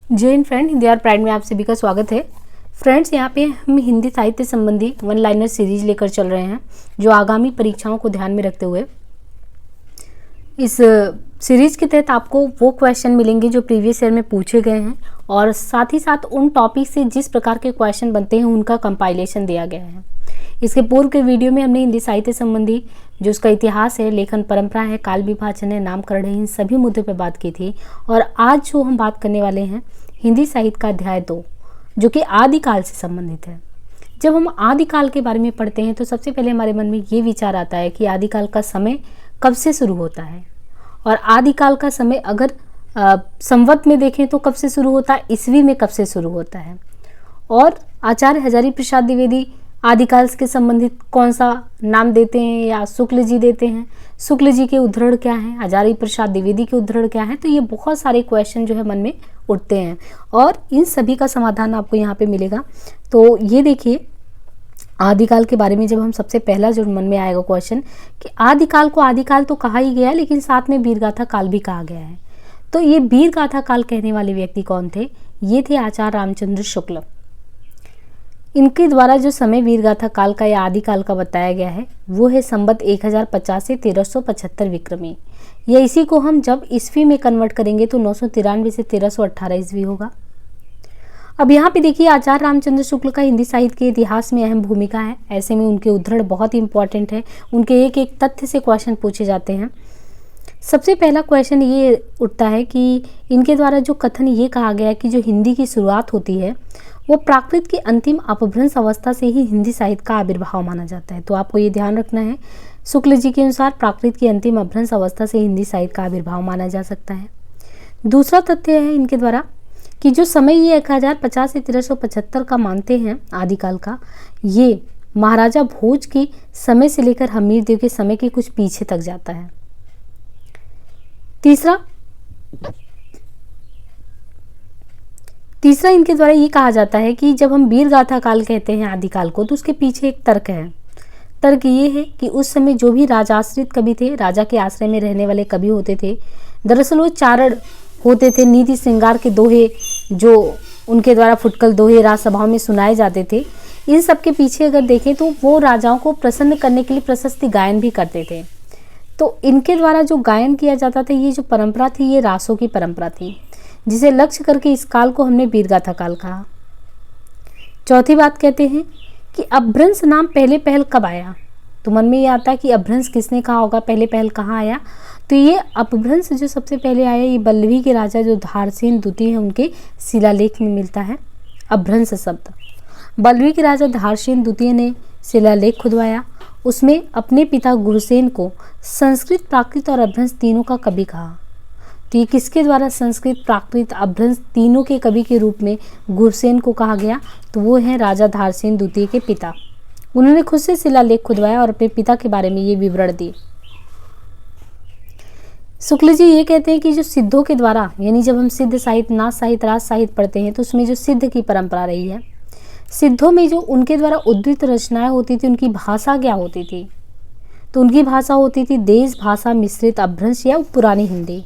जय हिंद फ्रेंड, हिंदी और प्राइड में आप सभी का स्वागत है। फ्रेंड्स, यहाँ पे हम हिंदी साहित्य संबंधी वन लाइनर सीरीज लेकर चल रहे हैं, जो आगामी परीक्षाओं को ध्यान में रखते हुए इस सीरीज के तहत आपको वो क्वेश्चन मिलेंगे जो प्रीवियस ईयर में पूछे गए हैं, और साथ ही साथ उन टॉपिक से जिस प्रकार के क्वेश्चन बनते हैं उनका कंपाइलेशन दिया गया है। इसके पूर्व के वीडियो में हमने हिंदी साहित्य संबंधी जो उसका इतिहास है, लेखन परंपरा है, काल विभाजन है, नामकरण है, इन सभी मुद्दों पर बात की थी। और आज जो हम बात करने वाले हैं हिंदी साहित्य का अध्याय 2, जो कि आदिकाल से संबंधित है। जब हम आदिकाल के बारे में पढ़ते हैं तो सबसे पहले हमारे मन में ये विचार आता है कि आदिकाल का समय कब से शुरू होता है, और आदिकाल का समय अगर संवत में देखें तो कब से शुरू होता है, ईस्वी में कब से शुरू होता है। और आचार्य हजारी प्रसाद द्विवेदी आदिकाल के संबंधित कौन सा नाम देते हैं, या शुक्ल जी देते हैं, शुक्ल जी के उद्धरण क्या हैं, हजारी प्रसाद द्विवेदी के उद्धरण क्या हैं। तो ये बहुत सारे क्वेश्चन जो है मन में उठते हैं, और इन सभी का समाधान आपको यहाँ पे मिलेगा। तो ये देखिए, आदिकाल के बारे में जब हम सबसे पहला जो मन में आएगा क्वेश्चन कि आदिकाल को आदिकाल तो कहा ही गया है, लेकिन साथ में वीरगाथा काल भी कहा गया है। तो ये वीरगाथा काल कहने वाले व्यक्ति कौन थे? ये थे आचार्य रामचंद्र शुक्ल। इनके द्वारा जो समय वीरगाथा काल का या आदिकाल का बताया गया है वो है संवत 1050 से 1375 विक्रमी, या इसी को हम जब ईस्वी में कन्वर्ट करेंगे तो 993 से 1318 ईस्वी होगा। अब यहाँ पे देखिए, आचार्य रामचंद्र शुक्ल का हिंदी साहित्य के इतिहास में अहम भूमिका है। ऐसे में उनके उद्धरण बहुत ही इंपॉर्टेंट है, उनके एक एक तथ्य से क्वेश्चन पूछे जाते हैं। सबसे पहला क्वेश्चन ये उठता है कि इनके द्वारा जो कथन ये कहा गया है कि जो हिंदी की शुरुआत होती है वो प्राकृत की अंतिम अपभ्रंश अवस्था से ही हिंदी साहित्य का आविर्भाव माना जाता है। तो आपको ये ध्यान रखना है, शुक्ल जी के अनुसार प्राकृत की अंतिम अपभ्रंश अवस्था से हिंदी साहित्य का आविर्भाव माना जा सकता है। दूसरा तथ्य है इनके द्वारा कि जो समय ये 1050 से 1375 का मानते हैं आदिकाल का, ये महाराजा भोज के समय से लेकर हमीरदेव के समय के कुछ पीछे तक जाता है। तीसरा इनके द्वारा ये कहा जाता है कि जब हम वीरगाथा काल कहते हैं आदिकाल को, तो उसके पीछे एक तर्क है। तर्क ये है कि उस समय जो भी राजाश्रित कवि थे, राजा के आश्रय में रहने वाले कवि होते थे, दरअसल वो चारण होते थे। नीति श्रृंगार के दोहे जो उनके द्वारा फुटकल दोहे राजसभाओं में सुनाए जाते थे, इन सब के पीछे अगर देखें तो वो राजाओं को प्रसन्न करने के लिए प्रशस्ति गायन भी करते थे। तो इनके द्वारा जो गायन किया जाता था, ये जो परंपरा थी, ये रासों की परंपरा थी, जिसे लक्ष्य करके इस काल को हमने वीरगाथा काल कहा। चौथी बात कहते हैं कि अपभ्रंश नाम पहले पहल कब आया? तो मन में ये आता है कि अपभ्रंश किसने कहा होगा, पहले पहल कहाँ आया? तो ये अपभ्रंश जो सबसे पहले आया, ये बल्लवी के राजा जो धारसेन द्वितीय हैं उनके शिलालेख में मिलता है अपभ्रंश शब्द। बल्लवी के राजा धारसेन द्वितीय ने शिलालेख खुदवाया, उसमें अपने पिता गुरसेन को संस्कृत, प्राकृत और अपभ्रंश तीनों का कवि कहा। तो ये किसके द्वारा संस्कृत, प्राकृत, अपभ्रंश तीनों के कवि के रूप में गुरसेन को कहा गया? तो वो है राजा धारसेन द्वितीय के पिता। उन्होंने खुद से शिलालेख खुदवाया और अपने पिता के बारे में ये विवरण दिए। शुक्ल जी ये कहते हैं कि जो सिद्धों के द्वारा, यानी जब हम सिद्ध साहित्य, नाथ साहित्य, राज साहित्य पढ़ते हैं तो उसमें जो सिद्ध की परंपरा रही है, सिद्धों में जो उनके द्वारा उद्धृत रचनाएं होती थी, उनकी भाषा क्या होती थी? तो उनकी भाषा होती थी देश भाषा मिश्रित अपभ्रंश या पुरानी हिंदी।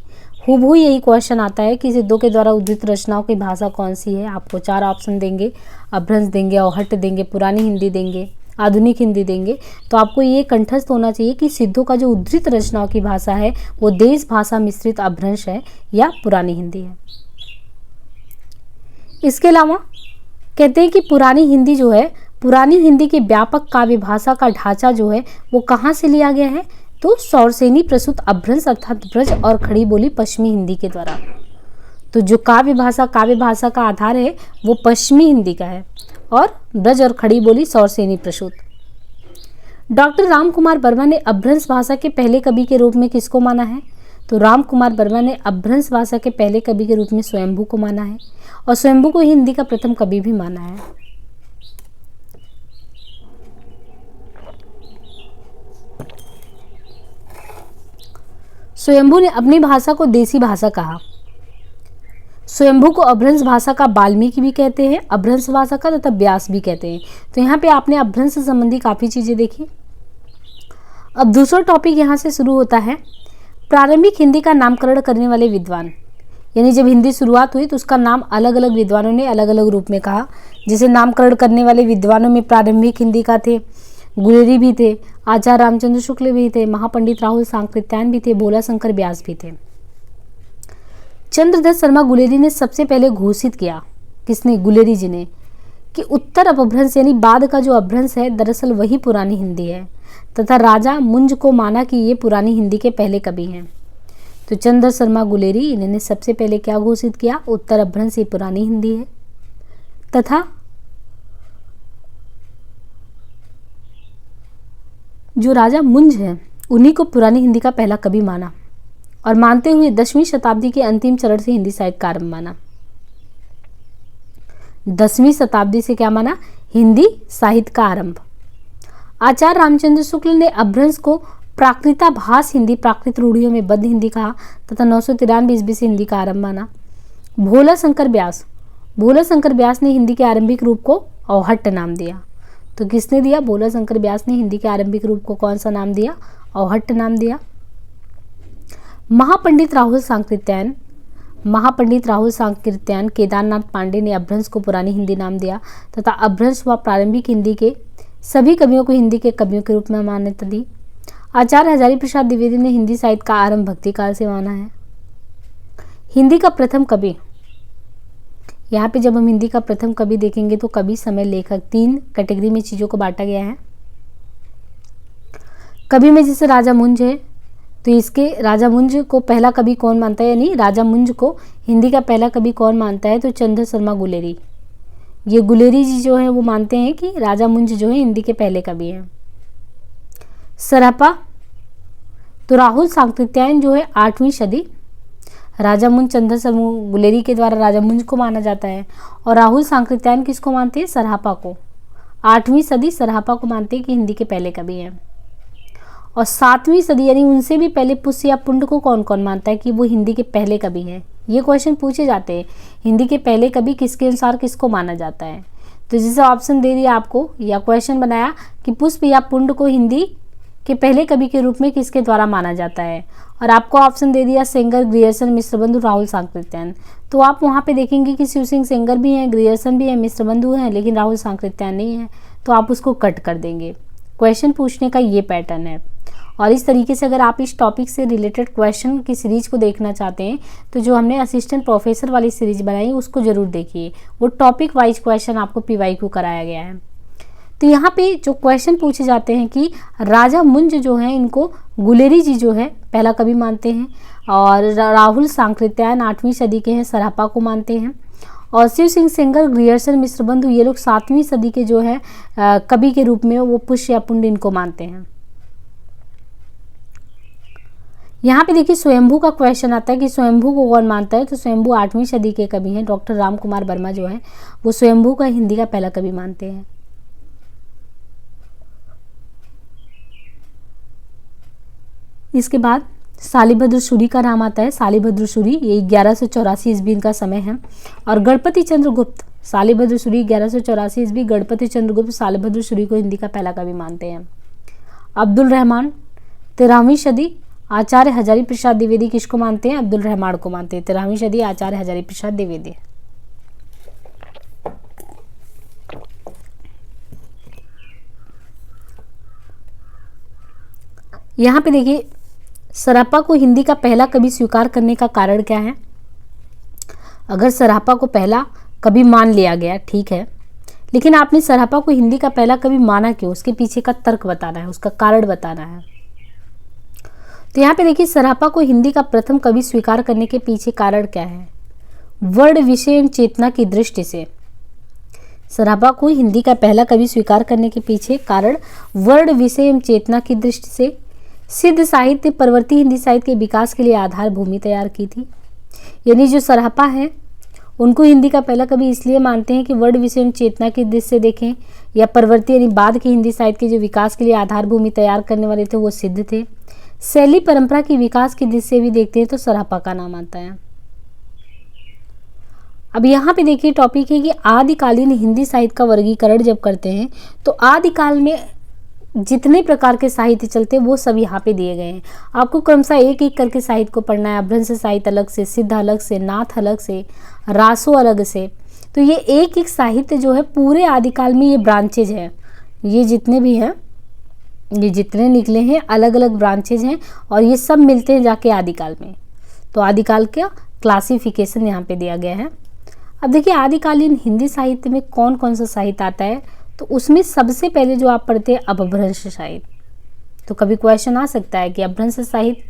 हूबहू यही क्वेश्चन आता है कि सिद्धों के द्वारा उद्धृत रचनाओं की भाषा कौन सी है। आपको 4 ऑप्शन देंगे, अपभ्रंश देंगे, अवहट्ट देंगे, पुरानी हिंदी देंगे, आधुनिक हिंदी देंगे। तो आपको ये कंठस्थ होना चाहिए कि सिद्धों का जो उद्धृत रचनाओं की भाषा है वो देश भाषा मिश्रित अपभ्रंश है या पुरानी हिंदी है। इसके अलावा कहते हैं कि पुरानी हिंदी जो है, पुरानी हिंदी की व्यापक काव्य भाषा का ढांचा जो है वो कहाँ से लिया गया है? तो सौरसेनी प्रसूत अपभ्रंश अर्थात ब्रज और खड़ी बोली पश्चिमी हिंदी के द्वारा। तो जो काव्य भाषा का आधार है वो पश्चिमी हिंदी का है, और ब्रज और खड़ी बोली सौरसेनी प्रसूत। डॉक्टर राम कुमार वर्मा ने अपभ्रंश भाषा के पहले कवि के रूप में किसको माना है? तो राम कुमार वर्मा ने अपभ्रंश भाषा के पहले कवि के रूप में स्वयंभू को माना है, और स्वयंभू को हिंदी का प्रथम कवि भी माना है। स्वयंभू ने अपनी भाषा को देसी भाषा कहा। स्वयंभू को अपभ्रंश भाषा का वाल्मीकि भी कहते हैं, अपभ्रंश भाषा का तथा व्यास भी कहते हैं। तो यहाँ पे आपने अपभ्रंश संबंधी काफ़ी चीज़ें देखी। अब दूसरा टॉपिक यहाँ से शुरू होता है, प्रारंभिक हिंदी का नामकरण करने वाले विद्वान। यानी जब हिंदी शुरुआत हुई तो उसका नाम अलग अलग विद्वानों ने अलग अलग रूप में कहा। जिसे नामकरण करने वाले विद्वानों में प्रारंभिक हिंदी का थे गुलेरी भी थे, आचार्य रामचंद्र शुक्ल भी थे, महापंडित राहुल सांकृत्यायन भी थे, भोला शंकर व्यास भी थे। चंद्रदत्त शर्मा गुलेरी ने सबसे पहले घोषित किया, किसने? गुलेरी जी ने, कि उत्तर अपभ्रंश यानी बाद का जो अपभ्रंश है दरअसल वही पुरानी हिंदी है, तथा राजा मुंज को माना कि ये पुरानी हिंदी के पहले कवि हैं। तो चंद्रदत्त शर्मा गुलेरी इन्होंने सबसे पहले क्या घोषित किया? उत्तर अपभ्रंश ये पुरानी हिंदी है, तथा जो राजा मुंज हैं उन्हीं को पुरानी हिंदी का पहला कवि माना, और मानते हुए 10वीं शताब्दी के अंतिम चरण से हिंदी साहित्य का आरंभ माना। 10वीं शताब्दी से क्या माना? हिंदी साहित्य का आरंभ। आचार्य रामचंद्र शुक्ल ने अपभ्रंश को प्राकृताभास हिंदी, प्राकृत रूढ़ियों में बद्ध हिंदी कहा, तथा 993 ईस्वी से हिंदी का आरंभ माना। भोला शंकर व्यास ने हिंदी के आरंभिक रूप को औहट्ट नाम दिया। तो किसने दिया? भोला शंकर व्यास ने हिंदी के आरंभिक रूप को कौन सा नाम दिया? औहट्ट नाम दिया। महापंडित राहुल सांकृत्यायन, केदारनाथ पांडे ने अपभ्रंश को पुरानी हिंदी नाम दिया, तथा अपभ्रंश व प्रारंभिक हिंदी के सभी कवियों को हिंदी के कवियों के रूप में मान्यता दी। आचार्य हजारी प्रसाद द्विवेदी ने हिंदी साहित्य का आरंभ भक्ति काल से माना है। हिंदी का प्रथम कवि, यहाँ पे जब हम हिंदी का प्रथम कवि देखेंगे तो कवि, समय, लेखक, 3 कैटेगरी में चीजों को बांटा गया है। कवि में जैसे राजा मुंज है, तो इसके राजा मुंज को पहला कवि कौन मानता है? यानी राजा मुंज को हिंदी का पहला कवि कौन मानता है? तो चंद्रदत्त शर्मा गुलेरी। ये गुलेरी जी जो है वो मानते हैं कि राजा मुंज जो है हिंदी के पहले कवि हैं। सरापा, तो राहुल सांकृत्यायन जो है 8वीं सदी, राजा मुंज चंद्रदत्त शर्मा गुलेरी के द्वारा राजा मुंज को माना जाता है, और राहुल सांकृत्यायन किसको मानते हैं? सरापा को। 8वीं सदी सरापा को मानते हैं कि हिंदी के पहले कवि हैं। और 7वीं सदी यानी उनसे भी पहले पुष्य या पुंड को कौन कौन मानता है कि वो हिंदी के पहले कवि हैं? ये क्वेश्चन पूछे जाते हैं, हिंदी के पहले कवि किसके अनुसार किसको माना जाता है? तो जैसे ऑप्शन दे दिया आपको या क्वेश्चन बनाया कि पुष्प या पुंड को हिंदी के पहले कवि के रूप में किसके द्वारा माना जाता है, और आपको ऑप्शन दे दिया सेंगर, ग्रियर्सन, मिश्रबंधु, राहुल सांकृत्यायन। तो आप वहाँ पे देखेंगे कि शिव सिंह सेंगर भी हैं, ग्रियर्सन भी है, मिश्रबंधु हैं, लेकिन राहुल सांकृत्यायन नहीं है, तो आप उसको कट कर देंगे। क्वेश्चन पूछने का ये पैटर्न है। और इस तरीके से अगर आप इस टॉपिक से रिलेटेड क्वेश्चन की सीरीज को देखना चाहते हैं तो जो हमने असिस्टेंट प्रोफेसर वाली सीरीज बनाई उसको जरूर देखिए, वो टॉपिक वाइज क्वेश्चन आपको PYQ कराया गया है। तो यहाँ पे जो क्वेश्चन पूछे जाते हैं कि राजा मुंज जो हैं इनको गुलेरी जी जो है पहला कवि मानते हैं, और राहुल सांकृत्यायन 8वीं सदी के हैं, सरापा को मानते हैं, और शिव सिंह सेंगर, ग्रियर्सन, मिश्रबंधु ये लोग 7वीं सदी के जो है कवि के रूप में वो पुष्य या पुंड इनको मानते हैं। यहाँ पे देखिए स्वयंभू का क्वेश्चन आता है कि स्वयंभू को कौन मानता है? तो स्वयंभू 8वीं सदी के कवि हैं, डॉक्टर राम कुमार वर्मा जो है वो स्वयंभू का हिंदी का पहला कवि मानते हैं। इसके बाद शालिभद्र सूरी का नाम आता है। शालिभद्र सूरी ये 1184 ईस्वी इनका समय है, और गणपति चंद्र गुप्त, शालिभद्र सूरी 1184 ईस्वी, गणपति चंद्र गुप्त शालिभद्र सूरी को हिंदी का पहला कवि मानते हैं। अब्दुल रहमान 13वीं सदी, आचार्य हजारी प्रसाद द्विवेदी किसको मानते हैं? अब्दुल रहमान को मानते हैं। 13वीं सदी आचार्य हजारी प्रसाद द्विवेदी। यहाँ पे देखिए सरापा को हिंदी का पहला कवि स्वीकार करने का कारण क्या है? अगर सरापा को पहला कवि मान लिया गया ठीक है, लेकिन आपने सरापा को हिंदी का पहला कवि माना क्यों? उसके पीछे का तर्क बताना है, उसका कारण बताना है। तो यहाँ पे देखिए सरापा को हिंदी का प्रथम कवि स्वीकार करने के पीछे कारण क्या है? वर्ण विषय एवं चेतना की दृष्टि से सरापा को हिंदी का पहला कवि स्वीकार करने के पीछे कारण वर्ण विषय एवं चेतना की दृष्टि से सिद्ध साहित्य परवर्ती हिंदी साहित्य के विकास के लिए आधार भूमि तैयार की थी। यानी जो सरापा है उनको हिंदी का पहला कवि इसलिए मानते हैं कि वर्ण विषय एवं चेतना की दृष्टि से देखें, या परवर्ती यानी बाद के हिंदी साहित्य के जो विकास के लिए आधार भूमि तैयार करने वाले थे वो सिद्ध थे। शैली परंपरा की विकास की दृष्टि से भी देखते हैं तो सरापा का नाम आता है। अब यहाँ पे देखिए टॉपिक है कि आदिकालीन हिंदी साहित्य का वर्गीकरण जब करते हैं तो आदिकाल में जितने प्रकार के साहित्य चलते हैं वो सब यहाँ पे दिए गए हैं। आपको क्रमशः एक एक करके साहित्य को पढ़ना है। अपभ्रंश साहित्य अलग से, सिद्ध अलग से, नाथ अलग से, रासो अलग से। तो ये एक एक साहित्य जो है पूरे आदिकाल में ये ब्रांचेज है। ये जितने भी हैं, ये जितने निकले हैं अलग अलग ब्रांचेज हैं और ये सब मिलते हैं जाके आदिकाल में। तो आदिकाल का क्लासिफिकेशन यहाँ पे दिया गया है। अब देखिए आदिकालीन हिंदी साहित्य में कौन कौन सा साहित्य आता है, तो उसमें सबसे पहले जो आप पढ़ते हैं अपभ्रंश साहित्य। तो कभी क्वेश्चन आ सकता है कि अपभ्रंश साहित्य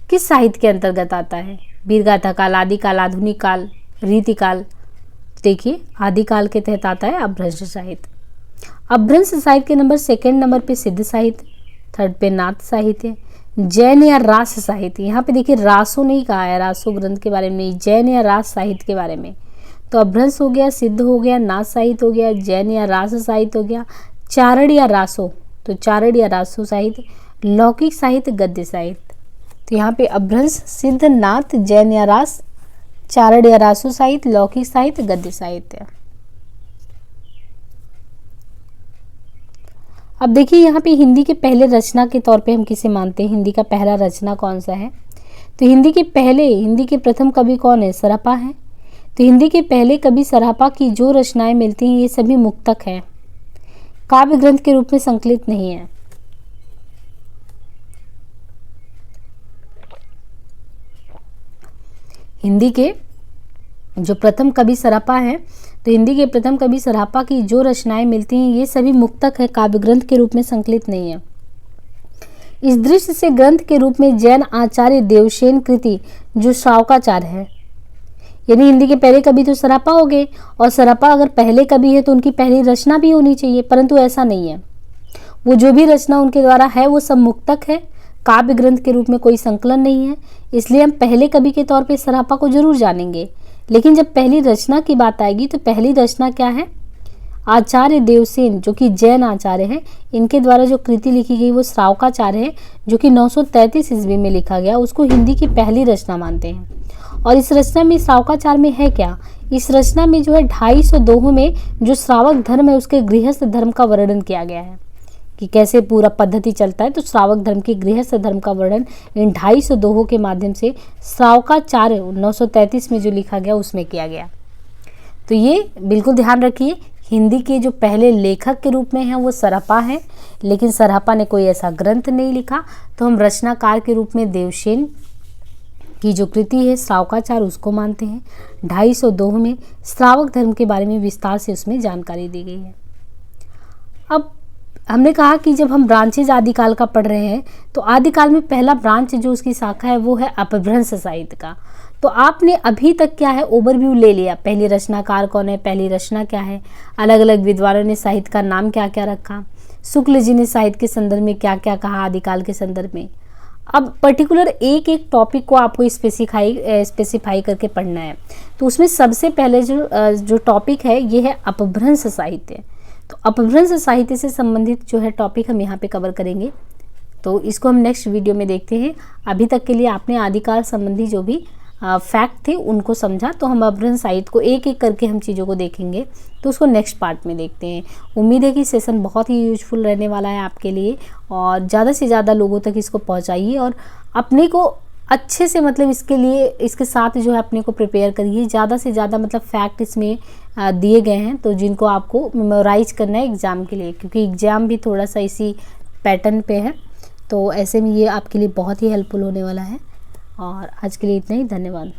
किस साहित्य के अंतर्गत आता है? वीरगाथा काल, आदिकाल, आधुनिक काल, रीतिकाल। देखिए आदिकाल के तहत आता है अपभ्रंश साहित्य। अपभ्रंश साहित्य के नंबर सेकंड नंबर पे सिद्ध साहित्य, थर्ड पे नाथ साहित्य, जैन या रास साहित्य। यहाँ पे देखिए रासो नहीं कहा है, रासो ग्रंथ के बारे में नहीं, जैन या रास साहित्य के बारे में। तो अपभ्रंश हो गया, सिद्ध हो गया, नाथ साहित्य हो गया, जैन या रास साहित्य हो गया, चारण या रासो, तो चारण या रासो साहित्य, लौकिक साहित्य, गद्य साहित्य। तो यहाँ पे अपभ्रंश, सिद्ध, नाथ, जैन या रास, चारण या रासो साहित्य, लौकिक साहित्य, गद्य साहित्य। अब देखिए यहाँ पे हिंदी के पहले रचना के तौर पे हम किसे मानते हैं? हिंदी का पहला रचना कौन सा है? तो हिंदी के प्रथम कवि कौन है? सरापा है। तो हिंदी के पहले कवि सरापा की जो रचनाएं मिलती हैं ये सभी मुक्तक हैं, काव्य ग्रंथ के रूप में संकलित नहीं है। हिंदी के जो प्रथम कवि सरापा है, तो हिंदी के प्रथम कवि सरापा की जो रचनाएं मिलती हैं ये सभी मुक्तक है, काव्य ग्रंथ के रूप में संकलित नहीं है। इस दृष्टि से ग्रंथ के रूप में जैन आचार्य देवसेन कृति जो श्रावकाचार्य है, यानी हिंदी के पहले कवि तो सरापा हो गए, और सरापा अगर पहले कवि है तो उनकी पहली रचना भी होनी चाहिए, परंतु ऐसा नहीं है। वो जो भी रचना उनके द्वारा है वो सब मुक्तक है, काव्य ग्रंथ के रूप में कोई संकलन नहीं है। इसलिए हम पहले कवि के तौर पे सरापा को जरूर जानेंगे। लेकिन जब पहली रचना की बात आएगी तो पहली रचना क्या है? आचार्य देवसेन जो कि जैन आचार्य हैं, इनके द्वारा जो कृति लिखी गई वो श्रावकाचार्य है, जो कि 933 ईस्वी में लिखा गया, उसको हिंदी की पहली रचना मानते हैं। और इस रचना में श्रावकाचार्य में है क्या? इस रचना में जो है 250 दोहों में जो श्रावक धर्म है उसके गृहस्थ धर्म का वर्णन किया गया है कि कैसे पूरा पद्धति चलता है। तो श्रावक धर्म की गृहस्थ धर्म का वर्णन इन 250 दोहों के माध्यम से श्रावकाचार्य 933 में जो लिखा गया उसमें किया गया। तो ये बिल्कुल ध्यान रखिए, हिंदी के जो पहले लेखक के रूप में हैं वो सरापा है, लेकिन सरापा ने कोई ऐसा ग्रंथ नहीं लिखा। तो हम रचनाकार के रूप में देवसेन की जो कृति है श्रावकाचार्य उसको मानते हैं। 250 दोह में श्रावक धर्म के बारे में विस्तार से उसमें जानकारी दी गई है। अब हमने कहा कि जब हम ब्रांचेज आदिकाल का पढ़ रहे हैं तो आदिकाल में पहला ब्रांच जो उसकी शाखा है वो है अपभ्रंश साहित्य का। तो आपने अभी तक क्या है ओवरव्यू ले लिया, पहली रचनाकार कौन है, पहली रचना क्या है, अलग अलग विद्वानों ने साहित्य का नाम क्या क्या रखा, शुक्ल जी ने साहित्य के संदर्भ में क्या क्या कहा आदिकाल के संदर्भ में। अब पर्टिकुलर एक एक टॉपिक को आपको स्पेसिफाई करके पढ़ना है। तो उसमें सबसे पहले जो टॉपिक है ये है अपभ्रंश साहित्य। तो अपभ्रंश साहित्य से संबंधित जो है टॉपिक हम यहाँ पे कवर करेंगे, तो इसको हम नेक्स्ट वीडियो में देखते हैं। अभी तक के लिए आपने आदिकाल संबंधी जो भी फैक्ट थे उनको समझा, तो हम अपभ्रंश साहित्य को एक एक करके हम चीज़ों को देखेंगे, तो उसको नेक्स्ट पार्ट में देखते हैं। उम्मीद है कि सेशन बहुत ही यूजफुल रहने वाला है आपके लिए, और ज़्यादा से ज़्यादा लोगों तक इसको पहुँचाइए और अपने को अच्छे से मतलब इसके साथ जो है अपने को प्रिपेयर करिए। ज़्यादा से ज़्यादा मतलब फैक्ट इसमें दिए गए हैं, तो जिनको आपको मेमोराइज करना है एग्ज़ाम के लिए, क्योंकि एग्ज़ाम भी थोड़ा सा इसी पैटर्न पे है। तो ऐसे में ये आपके लिए बहुत ही हेल्पफुल होने वाला है। और आज के लिए इतना ही, धन्यवाद।